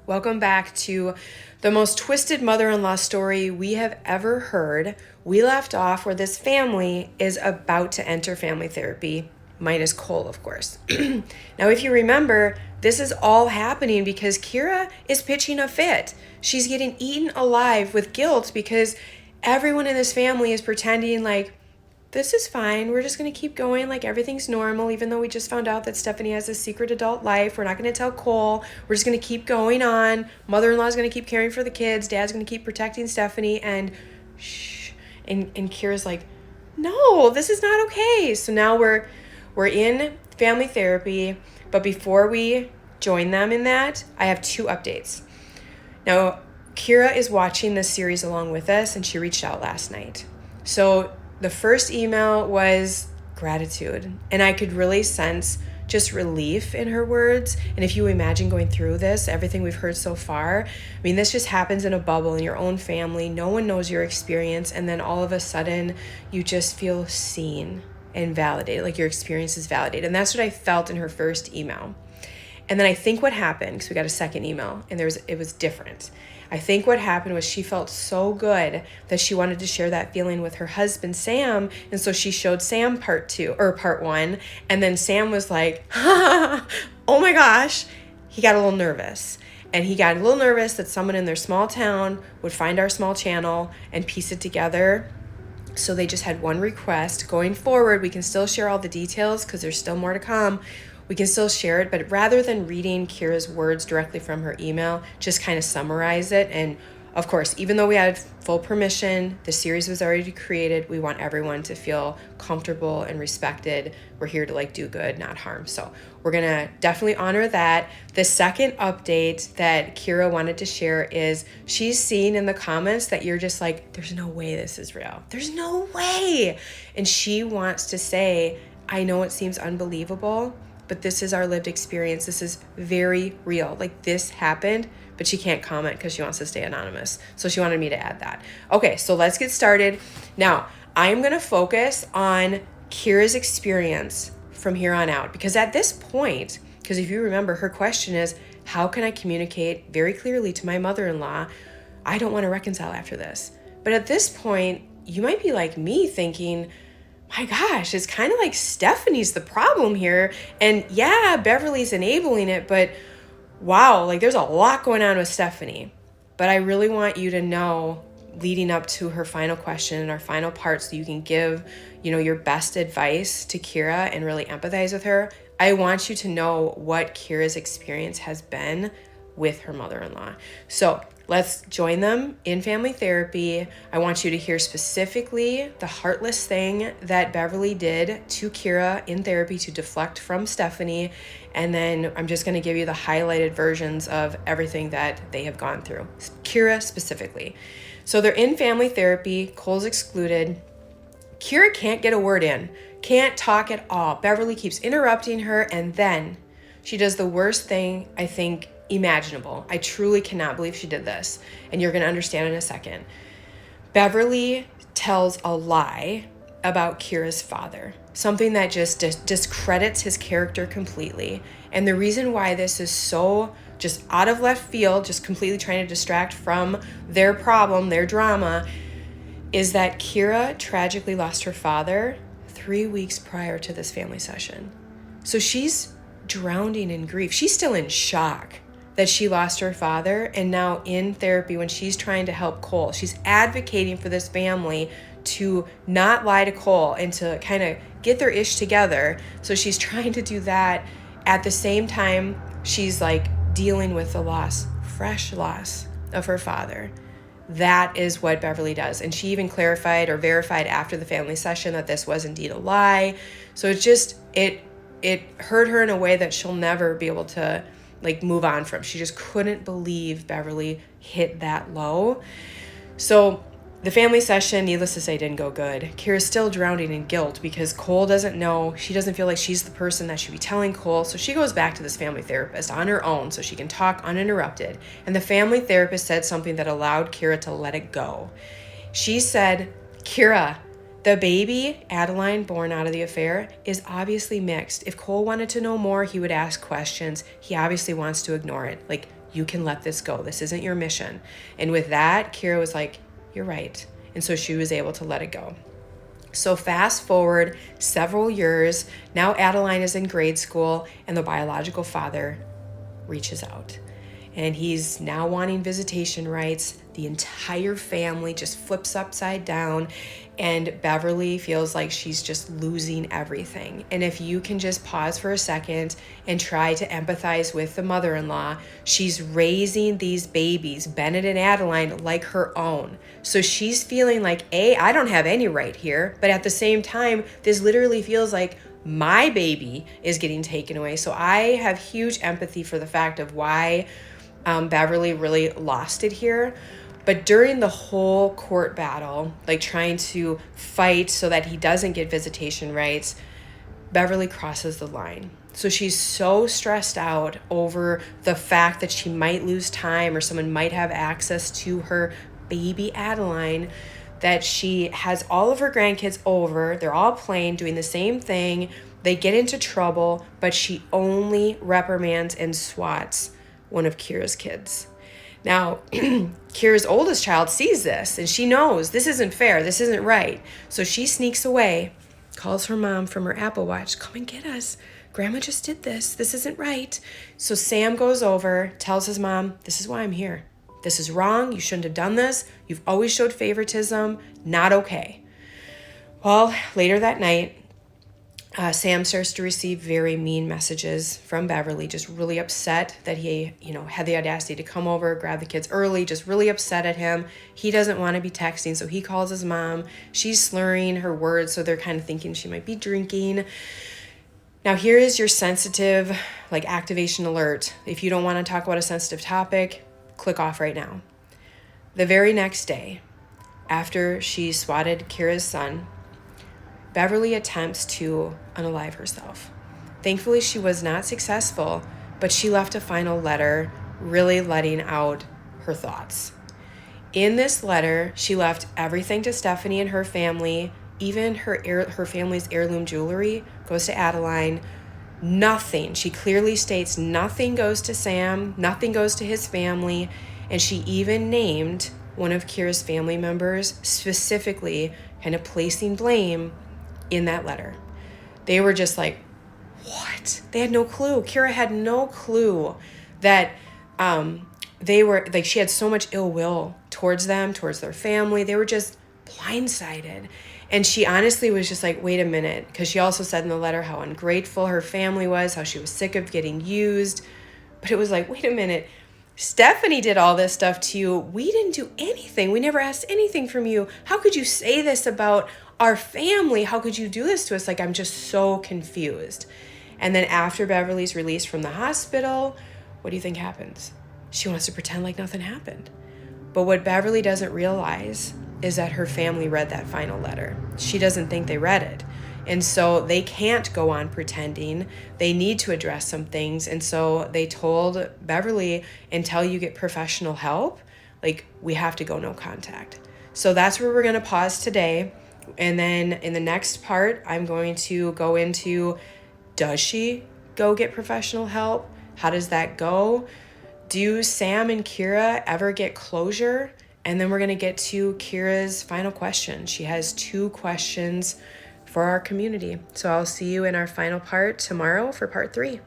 Welcome back to the most twisted mother-in-law story we have ever heard. We left off where this family is about to enter family therapy, minus Cole, of course. Now, if you remember, this is all happening because Kira is pitching a fit. She's getting eaten alive with guilt because everyone in this family is pretending like, this is fine. We're just going to keep going like everything's normal, even though we just found out that Stephanie has a secret adult life. We're not going to tell Cole. We're just going to keep going on. Mother-in-law is going to keep caring for the kids. Dad's going to keep protecting Stephanie. And shh. And Kira's like, no, this is not okay. So now we're in family therapy. But before we join them in that, I have two updates. Now, Kira is watching this series along with us, and she reached out last night. So the first email was gratitude, and I could really sense just relief in her words. And if you imagine going through this, everything we've heard so far, I mean, this just happens in a bubble in your own family. No one knows your experience, and then all of a sudden you just feel seen and validated, like your experience is validated. And that's what I felt in her first email. And then I think what happened, because we got a second email, and it was different. I think what happened was she felt so good that she wanted to share that feeling with her husband, Sam. And so she showed Sam part one. And then Sam was like, oh my gosh. He got a little nervous. And he got a little nervous that someone in their small town would find our small channel and piece it together. So they just had one request. Going forward, we can still share all the details because there's still more to come. We can still share it, but rather than reading Kira's words directly from her email, just kind of summarize it. And of course, even though we had full permission, the series was already created, we want everyone to feel comfortable and respected. We're here to do good, not harm. So we're going to definitely honor that. The second update that Kira wanted to share is she's seen in the comments that you're just like, there's no way this is real. There's no way. And she wants to say, I know it seems unbelievable, but this is our lived experience. This is very real. This happened, but she can't comment because she wants to stay anonymous. So she wanted me to add that. Okay, so let's get started. Now, I'm going to focus on Kira's experience from here on out, because at this point, because if you remember, her question is, how can I communicate very clearly to my mother-in-law? I don't want to reconcile after this. But at this point, you might be like me thinking, my gosh, it's kind of like Stephanie's the problem here. And yeah, Beverly's enabling it, but wow, there's a lot going on with Stephanie. But I really want you to know, leading up to her final question and our final part, so you can give, your best advice to Kira and really empathize with her. I want you to know what Kira's experience has been with her mother-in-law. So let's join them in family therapy. I want you to hear specifically the heartless thing that Beverly did to Kira in therapy to deflect from Stephanie. And then I'm just going to give you the highlighted versions of everything that they have gone through. Kira specifically. So they're in family therapy. Cole's excluded. Kira can't get a word in. Can't talk at all. Beverly keeps interrupting her, and then she does the worst thing, I think, imaginable. I truly cannot believe she did this, and you're going to understand in a second. Beverly tells a lie about Kira's father, something that just discredits his character completely. And the reason why this is so just out of left field, just completely trying to distract from their problem, their drama, is that Kira tragically lost her father 3 weeks prior to this family session. So she's drowning in grief. She's still in shock that she lost her father, and now in therapy, when she's trying to help Cole, she's advocating for this family to not lie to Cole and to kind of get their ish together. So she's trying to do that. At the same time, she's dealing with the loss, fresh loss of her father. That is what Beverly does. And she even clarified or verified after the family session that this was indeed a lie. So it hurt her in a way that she'll never be able to move on from. She just couldn't believe Beverly hit that low. So the family session, needless to say, didn't go good. Kira's still drowning in guilt because Cole doesn't know. She doesn't feel like she's the person that should be telling Cole. So she goes back to this family therapist on her own so she can talk uninterrupted. And the family therapist said something that allowed Kira to let it go. She said, Kira, the baby, Adeline, born out of the affair, is obviously mixed. If Cole wanted to know more, he would ask questions. He obviously wants to ignore it. You can let this go. This isn't your mission. And with that, Kira was like, you're right. And so she was able to let it go. So fast forward several years, now Adeline is in grade school and the biological father reaches out. And he's now wanting visitation rights. The entire family just flips upside down, and Beverly feels like she's just losing everything. And if you can just pause for a second and try to empathize with the mother-in-law, she's raising these babies, Bennett and Adeline, like her own. So she's feeling like, I don't have any right here, but at the same time, this literally feels like my baby is getting taken away. So I have huge empathy for the fact of why Beverly really lost it here. But during the whole court battle, like trying to fight so that he doesn't get visitation rights, Beverly crosses the line. So she's so stressed out over the fact that she might lose time or someone might have access to her baby Adeline that she has all of her grandkids over. They're all playing, doing the same thing. They get into trouble, but she only reprimands and swats one of Kira's kids. Now, Kira's oldest child sees this and she knows this isn't fair, this isn't right. So she sneaks away, calls her mom from her Apple Watch, come and get us. Grandma just did this. This isn't right. So Sam goes over, tells his mom, this is why I'm here. This is wrong. You shouldn't have done this. You've always showed favoritism. Not okay. Well, later that night, Sam starts to receive very mean messages from Beverly, just really upset that he, had the audacity to come over, grab the kids early, just really upset at him. He doesn't want to be texting, so he calls his mom. She's slurring her words, so they're kind of thinking she might be drinking. Now, here is your sensitive, activation alert. If you don't want to talk about a sensitive topic, click off right now. The very next day, after she swatted Kira's son, Beverly attempts to unalive herself. Thankfully, she was not successful, but she left a final letter really letting out her thoughts. In this letter, she left everything to Stephanie and her family, even her family's heirloom jewelry goes to Adeline. Nothing, she clearly states, nothing goes to Sam, nothing goes to his family, and she even named one of Kira's family members, specifically kind of placing blame in that letter. They were just like, what? They had no clue. Kira had no clue that they were, she had so much ill will towards them, towards their family. They were just blindsided. And she honestly was just like, wait a minute, because she also said in the letter how ungrateful her family was, how she was sick of getting used. But it was like, wait a minute, Stephanie did all this stuff to you. We didn't do anything. We never asked anything from you. How could you say this about our family? How could you do this to us? I'm just so confused. And then after Beverly's released from the hospital, what do you think happens? She wants to pretend like nothing happened. But what Beverly doesn't realize is that her family read that final letter. She doesn't think they read it. And so they can't go on pretending. They need to address some things. And so they told Beverly, until you get professional help, we have to go no contact. So that's where we're going to pause today. And then in the next part, I'm going to go into, does she go get professional help? How does that go? Do Sam and Kira ever get closure? And then we're going to get to Kira's final question. She has 2 questions for our community. So I'll see you in our final part tomorrow for part 3.